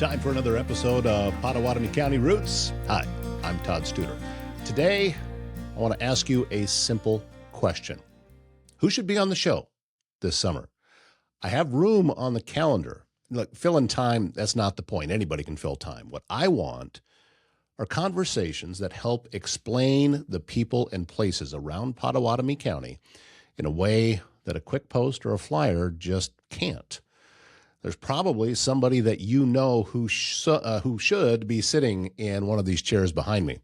Time for another episode of Pottawattamie County Routes. Hi, I'm Todd Studer. Today, I want to ask you a simple question. Who should be on the show this summer? I have room on the calendar. Look, filling time, that's not the point. Anybody can fill time. What I want are conversations that help explain the people and places around Pottawattamie County in a way that a quick post or a flyer just can't. There's probably somebody that you know who should be sitting in one of these chairs behind me.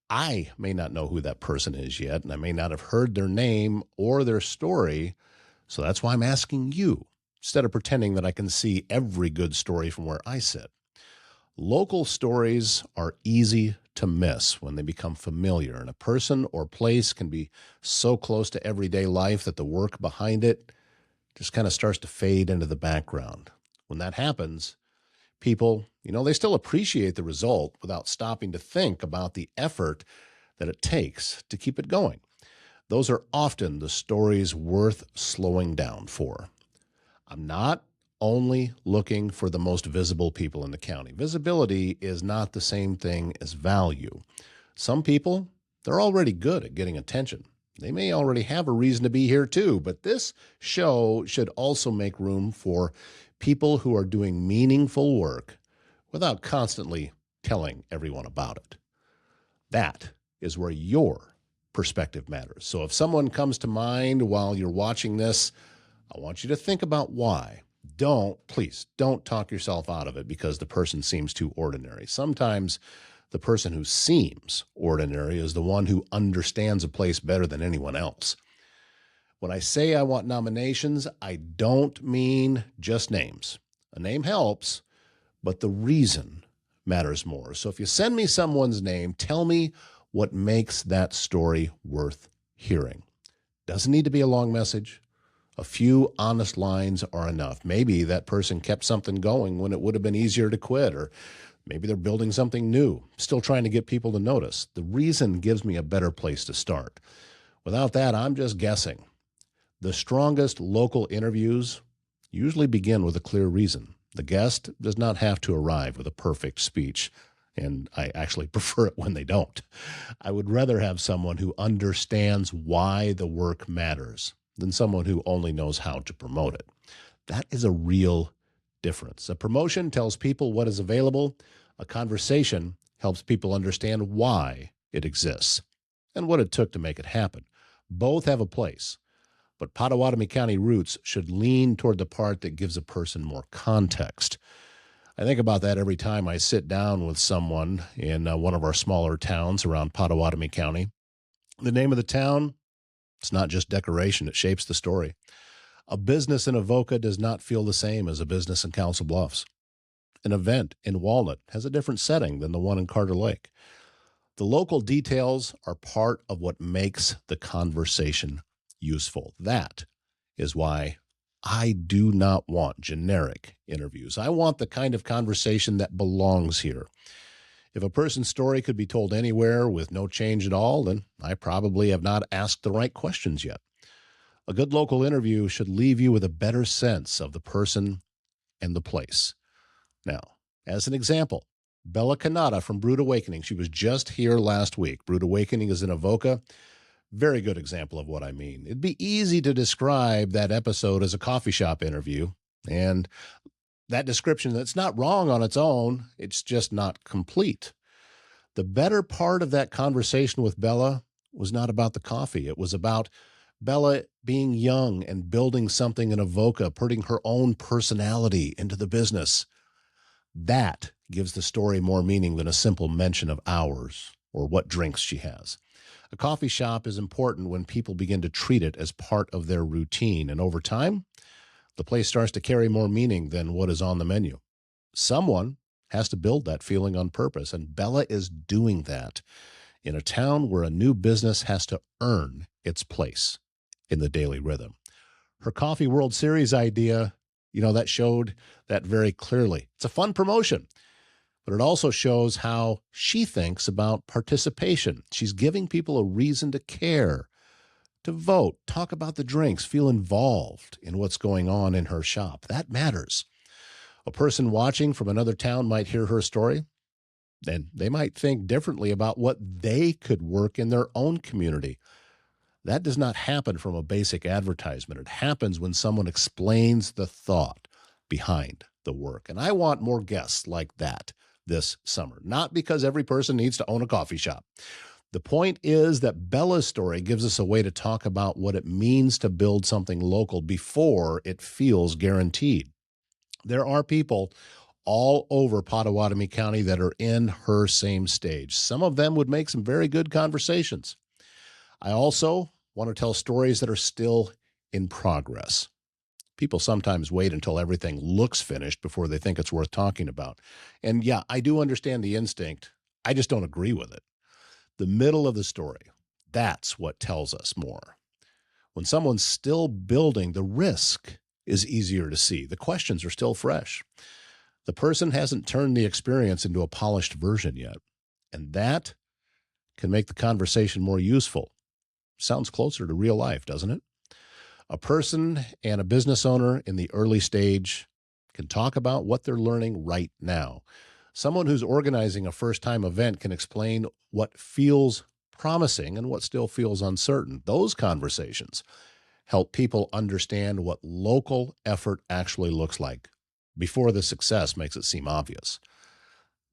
I may not know who that person is yet, and I may not have heard their name or their story, so that's why I'm asking you, instead of pretending that I can see every good story from where I sit. Local stories are easy to miss when they become familiar, and a person or place can be so close to everyday life that the work behind it just kind of starts to fade into the background. When that happens, people, they still appreciate the result without stopping to think about the effort that it takes to keep it going. Those are often the stories worth slowing down for. I'm not only looking for the most visible people in the county. Visibility is not the same thing as value. Some people, they're already good at getting attention. They may already have a reason to be here too, but this show should also make room for people who are doing meaningful work without constantly telling everyone about it. That is where your perspective matters. So if someone comes to mind while you're watching this, I want you to think about why. Please don't talk yourself out of it because the person seems too ordinary. Sometimes the person who seems ordinary is the one who understands a place better than anyone else. When I say I want nominations, I don't mean just names. A name helps, but the reason matters more. So if you send me someone's name, tell me what makes that story worth hearing. Doesn't need to be a long message. A few honest lines are enough. Maybe that person kept something going when it would have been easier to quit, or maybe they're building something new, still trying to get people to notice. The reason gives me a better place to start. Without that, I'm just guessing. The strongest local interviews usually begin with a clear reason. The guest does not have to arrive with a perfect speech, and I actually prefer it when they don't. I would rather have someone who understands why the work matters than someone who only knows how to promote it. That is a real difference. A promotion tells people what is available. A conversation helps people understand why it exists and what it took to make it happen. Both have a place, but Pottawattamie County Routes should lean toward the part that gives a person more context. I think about that every time I sit down with someone in one of our smaller towns around Pottawattamie County. The name of the town, it's not just decoration, it shapes the story. A business in Avoca does not feel the same as a business in Council Bluffs. An event in Walnut has a different setting than the one in Carter Lake. The local details are part of what makes the conversation useful. That is why I do not want generic interviews. I want the kind of conversation that belongs here. If a person's story could be told anywhere with no change at all, then I probably have not asked the right questions yet. A good local interview should leave you with a better sense of the person and the place. Now, as an example, Bella Canada from Brood Awakening. She was just here last week. Brood Awakening is in Avoca. Very good example of what I mean. It'd be easy to describe that episode as a coffee shop interview, and that description, that's not wrong on its own. It's just not complete. The better part of that conversation with Bella was not about the coffee. It was about Bella being young and building something in Avoca, putting her own personality into the business. That gives the story more meaning than a simple mention of hours or what drinks she has. A coffee shop is important when people begin to treat it as part of their routine, and over time, the place starts to carry more meaning than what is on the menu. Someone has to build that feeling on purpose, and Bella is doing that in a town where a new business has to earn its place in the daily rhythm. Her Coffee World Series idea, that showed that very clearly. It's a fun promotion, but it also shows how she thinks about participation. She's giving people a reason to care, to vote, talk about the drinks, feel involved in what's going on in her shop. That matters. A person watching from another town might hear her story, then they might think differently about what they could work in their own community. That does not happen from a basic advertisement. It happens when someone explains the thought behind the work. And I want more guests like that this summer, not because every person needs to own a coffee shop. The point is that Bella's story gives us a way to talk about what it means to build something local before it feels guaranteed. There are people all over Pottawattamie County that are in her same stage. Some of them would make some very good conversations. I also want to tell stories that are still in progress. People sometimes wait until everything looks finished before they think it's worth talking about. And yeah, I do understand the instinct. I just don't agree with it. The middle of the story, that's what tells us more. When someone's still building, the risk is easier to see. The questions are still fresh. The person hasn't turned the experience into a polished version yet. And that can make the conversation more useful. Sounds closer to real life, doesn't it? A person and a business owner in the early stage can talk about what they're learning right now. Someone who's organizing a first-time event can explain what feels promising and what still feels uncertain. Those conversations help people understand what local effort actually looks like before the success makes it seem obvious.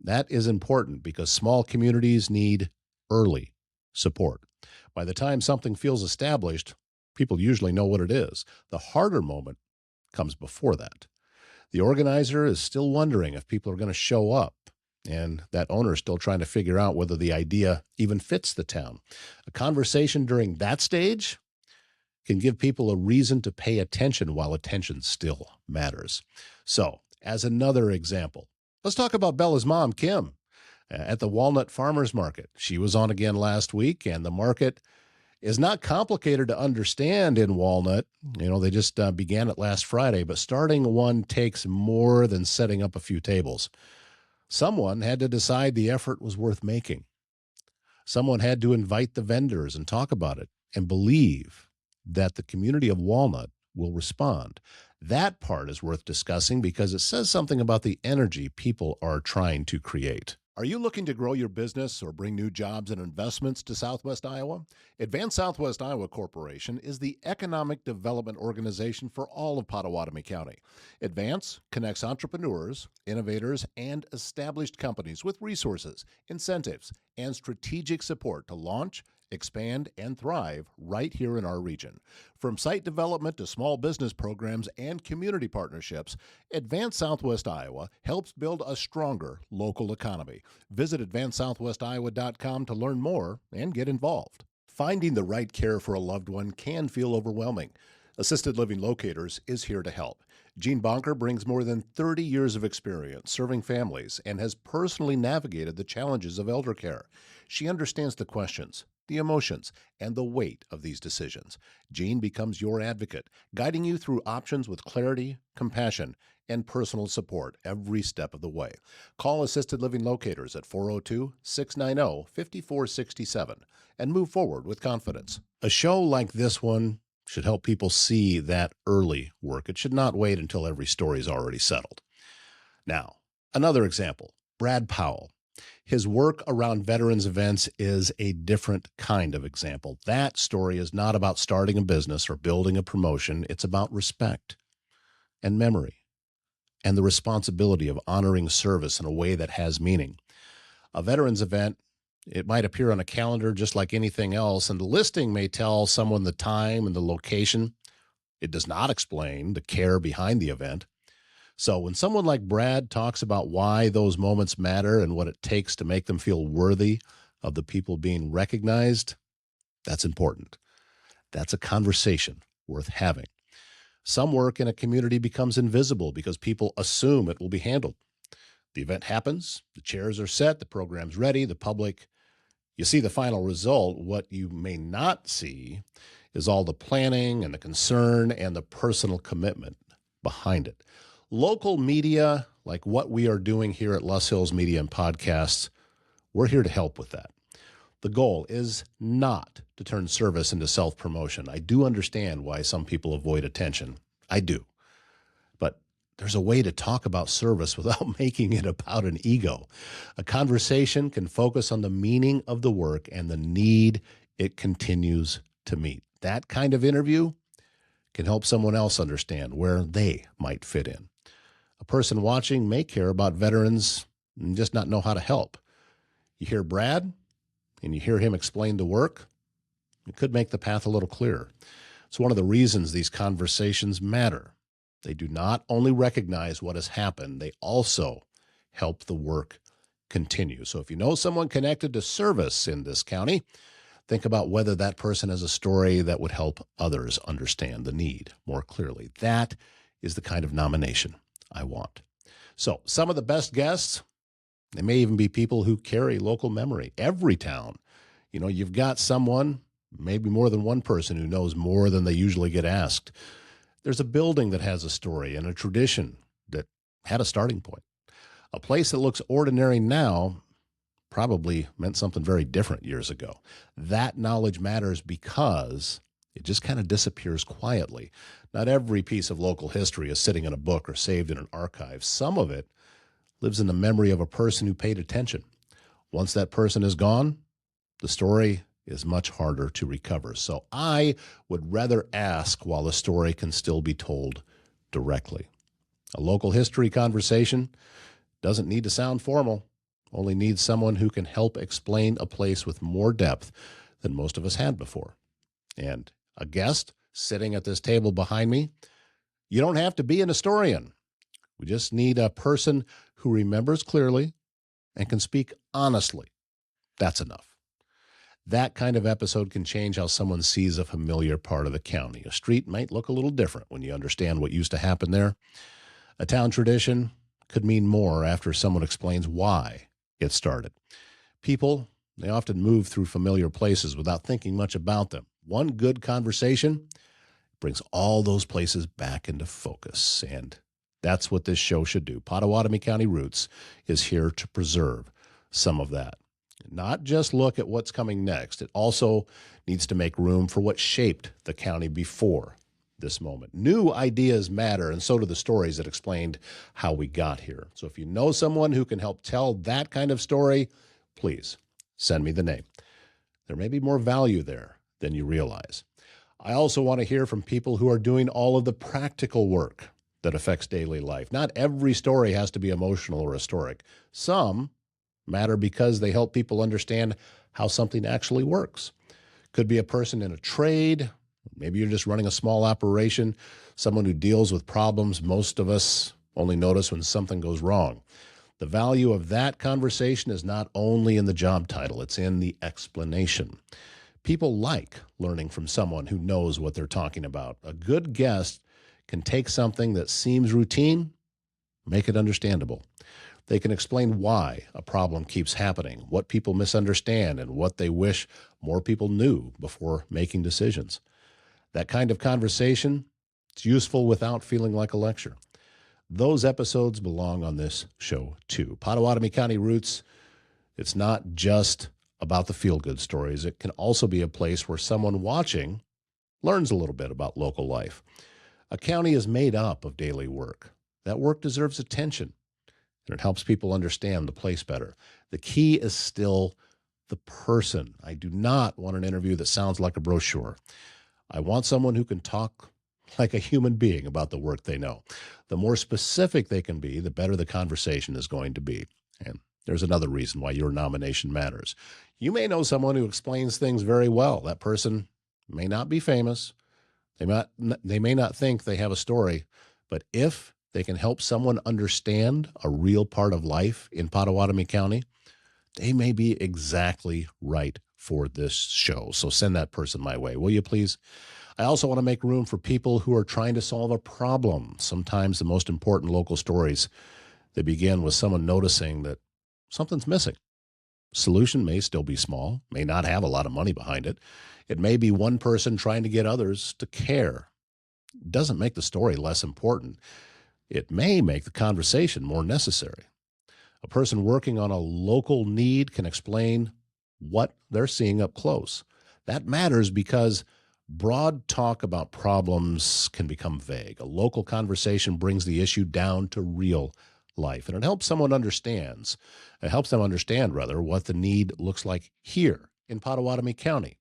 That is important because small communities need early support. By the time something feels established, people usually know what it is. The harder moment comes before that. The organizer is still wondering if people are going to show up, and that owner is still trying to figure out whether the idea even fits the town. A conversation during that stage can give people a reason to pay attention while attention still matters. So, as another example, let's talk about Bella's mom, Kim, at the Walnut Farmers Market. She was on again last week, and the market is not complicated to understand in Walnut. They just began it last Friday, but starting one takes more than setting up a few tables. Someone had to decide the effort was worth making. Someone had to invite the vendors and talk about it and believe that the community of Walnut will respond. That part is worth discussing because it says something about the energy people are trying to create. Are you looking to grow your business or bring new jobs and investments to Southwest Iowa? Advance Southwest Iowa Corporation is the economic development organization for all of Pottawattamie County. Advance connects entrepreneurs, innovators, and established companies with resources, incentives, and strategic support to launch, expand, and thrive right here in our region. From site development to small business programs and community partnerships, Advance Southwest Iowa helps build a stronger local economy. Visit advancesouthwestiowa.com to learn more and get involved. Finding the right care for a loved one can feel overwhelming. Assisted Living Locators is here to help. Jean Bonker brings more than 30 years of experience serving families and has personally navigated the challenges of elder care. She understands the questions, the emotions, and the weight of these decisions. Jean becomes your advocate, guiding you through options with clarity, compassion, and personal support every step of the way. Call Assisted Living Locators at 402-690-5467 and move forward with confidence. A show like this one should help people see that early work. It should not wait until every story is already settled. Now, another example, Brad Powell. His work around veterans events is a different kind of example. That story is not about starting a business or building a promotion. It's about respect and memory and the responsibility of honoring service in a way that has meaning. A veterans event, it might appear on a calendar just like anything else, and the listing may tell someone the time and the location. It does not explain the care behind the event. So when someone like Brad talks about why those moments matter and what it takes to make them feel worthy of the people being recognized, that's important. That's a conversation worth having. Some work in a community becomes invisible because people assume it will be handled. The event happens, the chairs are set, the program's ready, the public, you see the final result. What you may not see is all the planning and the concern and the personal commitment behind it. Local media, like what we are doing here at Les Hills Media and Podcasts, we're here to help with that. The goal is not to turn service into self-promotion. I do understand why some people avoid attention. I do. But there's a way to talk about service without making it about an ego. A conversation can focus on the meaning of the work and the need it continues to meet. That kind of interview can help someone else understand where they might fit in. A person watching may care about veterans and just not know how to help. You hear Brad and you hear him explain the work, it could make the path a little clearer. It's one of the reasons these conversations matter. They do not only recognize what has happened, they also help the work continue. So if you know someone connected to service in this county, think about whether that person has a story that would help others understand the need more clearly. That is the kind of nomination I want. So some of the best guests, they may even be people who carry local memory. Every town, you've got someone, maybe more than one person, who knows more than they usually get asked. There's a building that has a story and a tradition that had a starting point. A place that looks ordinary now probably meant something very different years ago. That knowledge matters because it just kind of disappears quietly. Not every piece of local history is sitting in a book or saved in an archive. Some of it lives in the memory of a person who paid attention. Once that person is gone, the story is much harder to recover. So I would rather ask while the story can still be told directly. A local history conversation doesn't need to sound formal, only needs someone who can help explain a place with more depth than most of us had before. And a guest sitting at this table behind me, you don't have to be an historian. We just need a person who remembers clearly and can speak honestly. That's enough. That kind of episode can change how someone sees a familiar part of the county. A street might look a little different when you understand what used to happen there. A town tradition could mean more after someone explains why it started. People, they often move through familiar places without thinking much about them. One good conversation brings all those places back into focus, and that's what this show should do. Pottawattamie County Routes is here to preserve some of that. Not just look at what's coming next. It also needs to make room for what shaped the county before this moment. New ideas matter, and so do the stories that explained how we got here. So if you know someone who can help tell that kind of story, please send me the name. There may be more value there than you realize. I also want to hear from people who are doing all of the practical work that affects daily life. Not every story has to be emotional or historic. Some matter because they help people understand how something actually works. Could be a person in a trade. Maybe you're just running a small operation, someone who deals with problems most of us only notice when something goes wrong. The value of that conversation is not only in the job title, it's in the explanation. People like learning from someone who knows what they're talking about. A good guest can take something that seems routine, make it understandable. They can explain why a problem keeps happening, what people misunderstand, and what they wish more people knew before making decisions. That kind of conversation, it's useful without feeling like a lecture. Those episodes belong on this show, too. Pottawattamie County Routes, it's not just about the feel-good stories. It can also be a place where someone watching learns a little bit about local life. A county is made up of daily work. That work deserves attention, and it helps people understand the place better. The key is still the person. I do not want an interview that sounds like a brochure. I want someone who can talk like a human being about the work they know. The more specific they can be, the better the conversation is going to be. And there's another reason why your nomination matters. You may know someone who explains things very well. That person may not be famous. They may not think they have a story, but if they can help someone understand a real part of life in Pottawattamie County, they may be exactly right for this show. So send that person my way, will you please? I also want to make room for people who are trying to solve a problem. Sometimes the most important local stories, they begin with someone noticing that something's missing. Solution may still be small, may not have a lot of money behind it. It may be one person trying to get others to care. It doesn't make the story less important. It may make the conversation more necessary. A person working on a local need can explain what they're seeing up close. That matters because Broad talk about problems can become vague. A local conversation brings the issue down to real life, and it helps someone understands. It helps them understand, rather, what the need looks like here in Pottawattamie County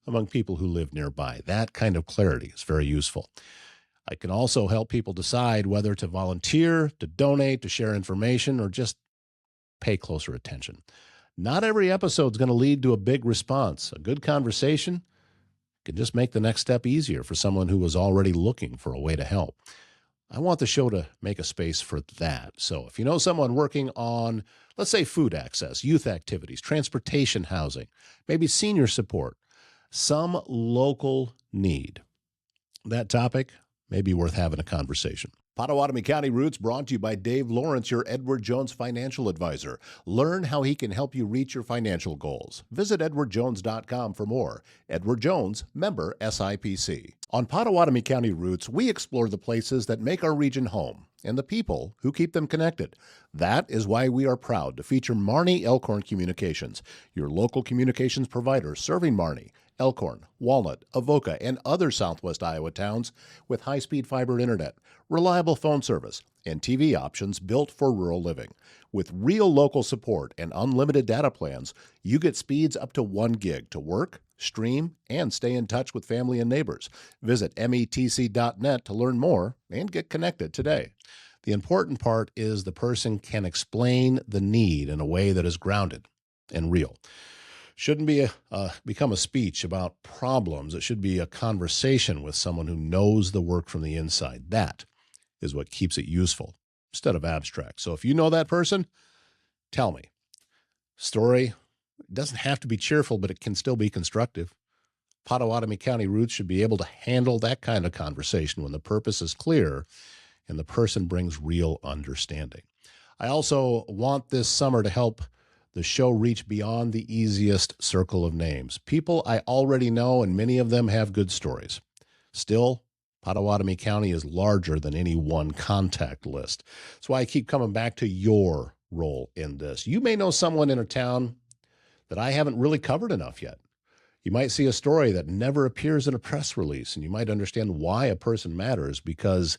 among people who live nearby. That kind of clarity is very useful. I can also help people decide whether to volunteer, to donate, to share information, or just pay closer attention. Not every episode is going to lead to a big response. A good conversation can just make the next step easier for someone who was already looking for a way to help. I want the show to make a space for that. So if you know someone working on, let's say, food access, youth activities, transportation, housing, maybe senior support, some local need, that topic may be worth having a conversation. Pottawattamie County Routes brought to you by Dave Lawrence, your Edward Jones financial advisor. Learn how he can help you reach your financial goals. Visit edwardjones.com for more. Edward Jones, member SIPC. On Pottawattamie County Routes, we explore the places that make our region home and the people who keep them connected. That is why we are proud to feature Marnie Elkhorn Communications, your local communications provider serving Marnie, Elkhorn, Walnut, Avoca, and other southwest Iowa towns with high-speed fiber internet, reliable phone service, and TV options built for rural living. With real local support and unlimited data plans, you get speeds up to 1 gig to work, stream, and stay in touch with family and neighbors. Visit metc.net to learn more and get connected today. The important part is the person can explain the need in a way that is grounded and real. Shouldn't be become a speech about problems. It should be a conversation with someone who knows the work from the inside. That is what keeps it useful instead of abstract. So if you know that person, tell me. Story doesn't have to be cheerful, but it can still be constructive. Pottawattamie County Routes should be able to handle that kind of conversation when the purpose is clear and the person brings real understanding. I also want this summer to help the show reach beyond the easiest circle of names. People I already know, and many of them have good stories. Still, Pottawattamie County is larger than any one contact list. That's why I keep coming back to your role in this. You may know someone in a town that I haven't really covered enough yet. You might see a story that never appears in a press release, and you might understand why a person matters because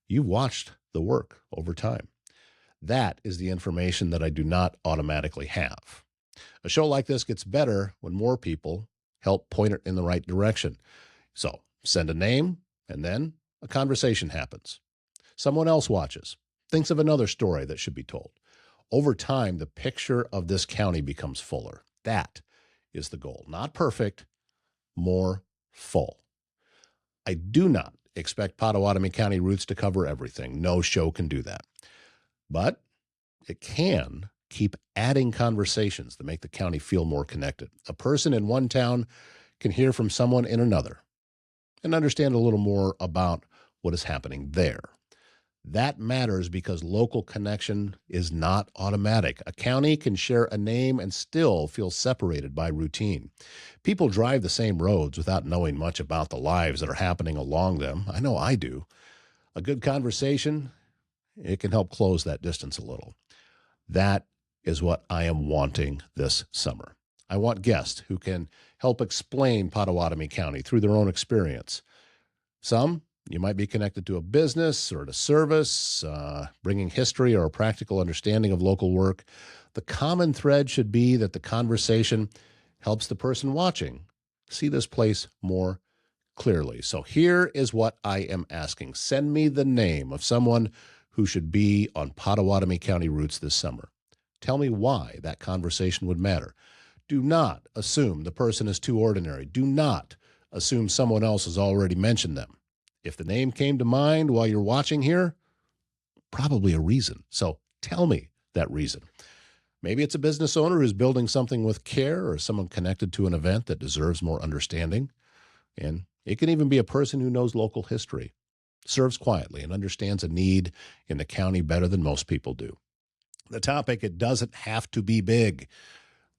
you've watched the work over time. That is the information that I do not automatically have. A show like this gets better when more people help point it in the right direction. So send a name, and then a conversation happens. Someone else watches, thinks of another story that should be told. Over time, the picture of this county becomes fuller. That is the goal. Not perfect, more full. I do not expect Pottawattamie County Routes to cover everything. No show can do that. But it can keep adding conversations that make the county feel more connected. A person in one town can hear from someone in another and understand a little more about what is happening there. That matters because local connection is not automatic. A county can share a name and still feel separated by routine. People drive the same roads without knowing much about the lives that are happening along them. I know I do. A good conversation, it can help close that distance a little. That is what I am wanting this summer. I want guests who can help explain Pottawattamie County through their own experience. Some, you might be connected to a business or to service, bringing history or a practical understanding of local work. The common thread should be that the conversation helps the person watching see this place more clearly. So here is what I am asking. Send me the name of someone who should be on Pottawattamie County Routes this summer. Tell me why that conversation would matter. Do not assume the person is too ordinary. Do not assume someone else has already mentioned them. If the name came to mind while you're watching here, probably a reason. So tell me that reason. Maybe it's a business owner who's building something with care or someone connected to an event that deserves more understanding. And it can even be a person who knows local history, serves quietly, and understands a need in the county better than most people do. The topic, it doesn't have to be big.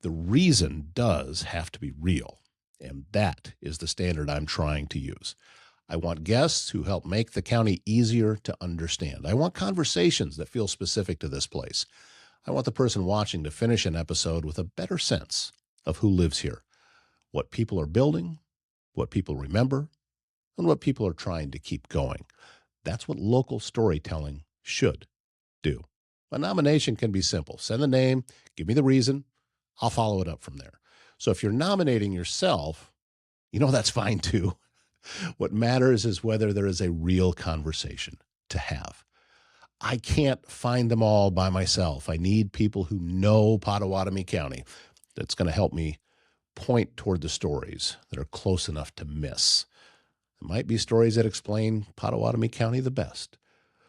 The reason does have to be real. And that is the standard I'm trying to use. I want guests who help make the county easier to understand. I want conversations that feel specific to this place. I want the person watching to finish an episode with a better sense of who lives here, what people are building, what people remember, and what people are trying to keep going. That's what local storytelling should do. A nomination can be simple. Send the name, give me the reason, I'll follow it up from there. So if you're nominating yourself, that's fine too. What matters is whether there is a real conversation to have. I can't find them all by myself. I need people who know Pottawattamie County. That's going to help me point toward the stories that are close enough to miss. It might be stories that explain Pottawattamie County the best.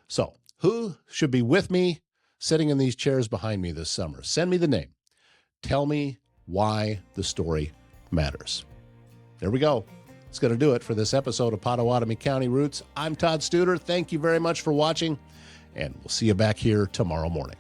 So, who should be with me sitting in these chairs behind me this summer? Send me the name. Tell me why the story matters. There we go. It's going to do it for this episode of Pottawattamie County Routes. I'm Todd Studer. Thank you very much for watching, and we'll see you back here tomorrow morning.